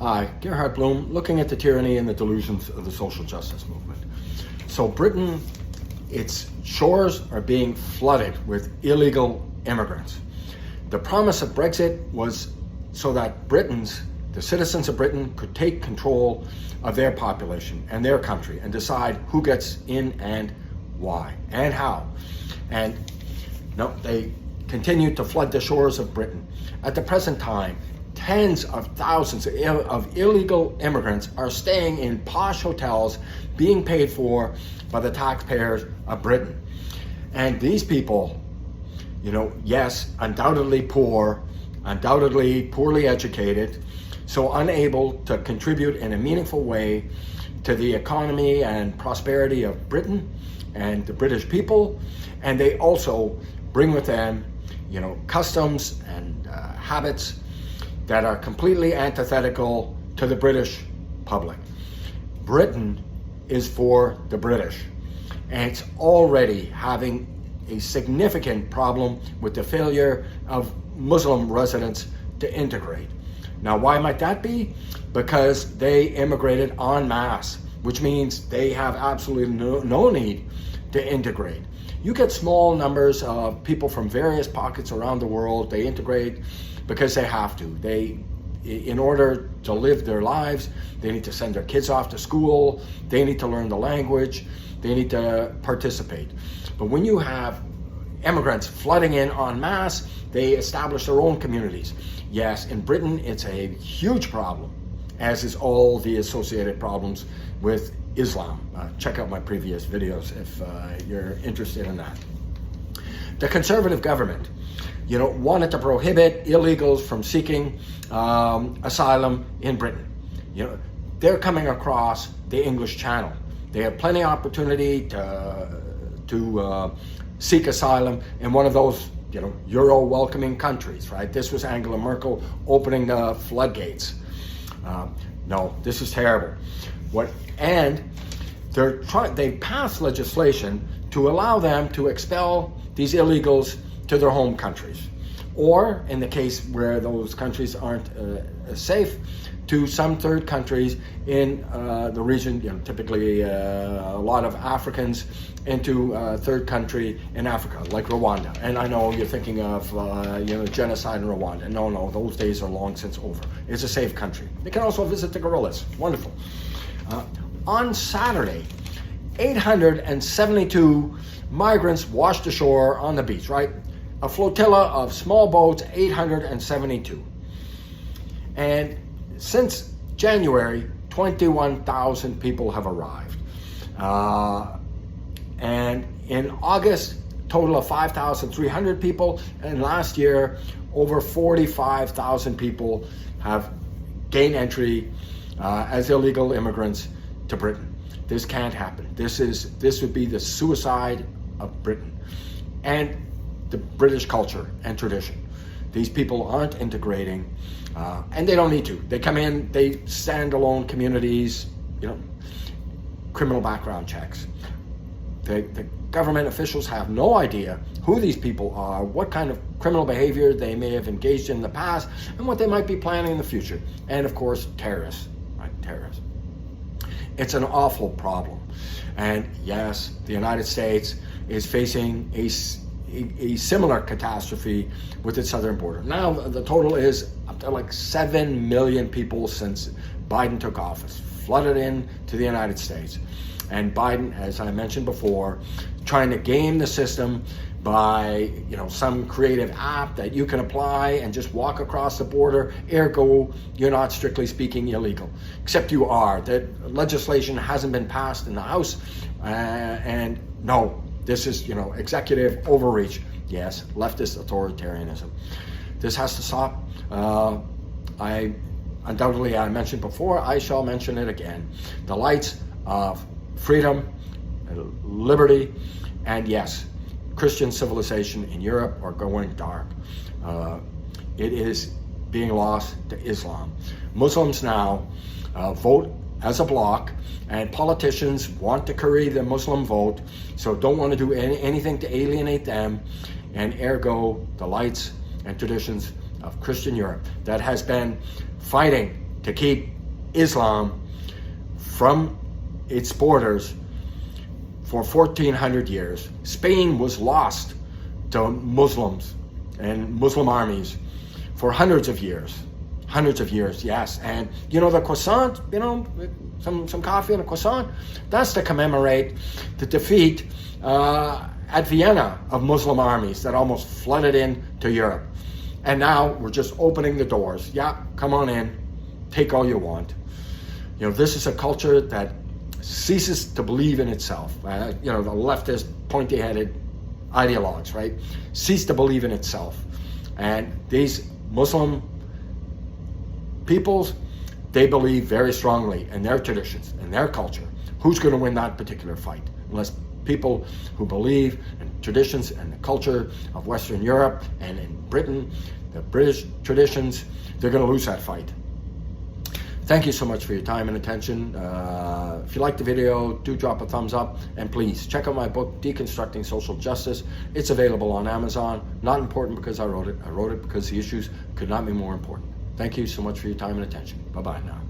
Hi, Gerhard Bloom, looking at the tyranny and the delusions of the social justice movement. So Britain, its shores are being flooded with illegal immigrants. The promise of Brexit was so that the citizens of Britain, could take control of their population and their country and decide who gets in and why and how. And no, they continue to flood the shores of Britain. At the present time, tens of thousands of illegal immigrants are staying in posh hotels being paid for by the taxpayers of Britain. And these people, yes, undoubtedly poor, undoubtedly poorly educated, so unable to contribute in a meaningful way to the economy and prosperity of Britain and the British people. And they also bring with them, customs and habits that are completely antithetical to the British public. Britain is for the British, and it's already having a significant problem with the failure of Muslim residents to integrate. Now, why might that be? Because they immigrated en masse, which means they have absolutely no need to integrate. You get small numbers of people from various pockets around the world. They integrate because they have to. In order to live their lives, they need to send their kids off to school. They need to learn the language. They need to participate. But when you have immigrants flooding in en masse, they establish their own communities. Yes, in Britain, it's a huge problem, as is all the associated problems with Islam. Check out my previous videos if you're interested in that. The Conservative government, wanted to prohibit illegals from seeking asylum in Britain. They're coming across the English Channel. They have plenty of opportunity to seek asylum in one of those, Euro-welcoming countries, right? This was Angela Merkel opening the floodgates. No, this is terrible. And they passed legislation to allow them to expel these illegals to their home countries, or in the case where those countries aren't safe, to some third countries in the region, typically a lot of Africans into a third country in Africa, like Rwanda. And I know you're thinking of genocide in Rwanda. No, those days are long since over. It's a safe country. They can also visit the gorillas. Wonderful. On Saturday, 872 migrants washed ashore on the beach, right? A flotilla of small boats, 872. And since January, 21,000 people have arrived. And in August, total of 5,300 people. And last year, over 45,000 people have gained entry as illegal immigrants to Britain. This can't happen. This would be the suicide of Britain and the British culture and tradition. These people aren't integrating, and they don't need to. They come in, they stand-alone communities, criminal background checks. The government officials have no idea who these people are, what kind of criminal behavior they may have engaged in the past, and what they might be planning in the future. And of course, terrorists, right? Terrorists. It's an awful problem. And yes, the United States is facing a similar catastrophe with its southern border. Now the total is up to like 7 million people since Biden took office, flooded in to the United States. And Biden, as I mentioned before, trying to game the system by some creative app that you can apply and just walk across the border, ergo you're not strictly speaking illegal, except you are. That legislation hasn't been passed in the House, and no, this is executive overreach. Yes, leftist authoritarianism. This has to stop. I mentioned before, I shall mention it again. The lights of freedom, liberty, and yes, Christian civilization in Europe are going dark. It is being lost to Islam. Muslims now vote as a bloc, and politicians want to curry the Muslim vote, so don't want to do anything to alienate them, and ergo the lights and traditions of Christian Europe that has been fighting to keep Islam from its borders for 1400 years. Spain was lost to Muslims and Muslim armies for hundreds of years, yes. And you know, the croissant, you know, some coffee and a croissant, that's to commemorate the defeat at Vienna of Muslim armies that almost flooded into Europe. And now we're just opening the doors. Yeah, come on in, take all you want. You know, this is a culture that ceases to believe in itself. You know, the leftist, pointy-headed ideologues, right? Cease to believe in itself. And these Muslim peoples, they believe very strongly in their traditions, in their culture. Who's going to win that particular fight? Unless people who believe in traditions and the culture of Western Europe and in Britain, the British traditions, they're going to lose that fight. Thank you so much for your time and attention. If you liked the video, do drop a thumbs up, and please check out my book, Deconstructing Social Justice. It's available on Amazon. Not important because I wrote it. I wrote it because the issues could not be more important. Thank you so much for your time and attention. Bye-bye now.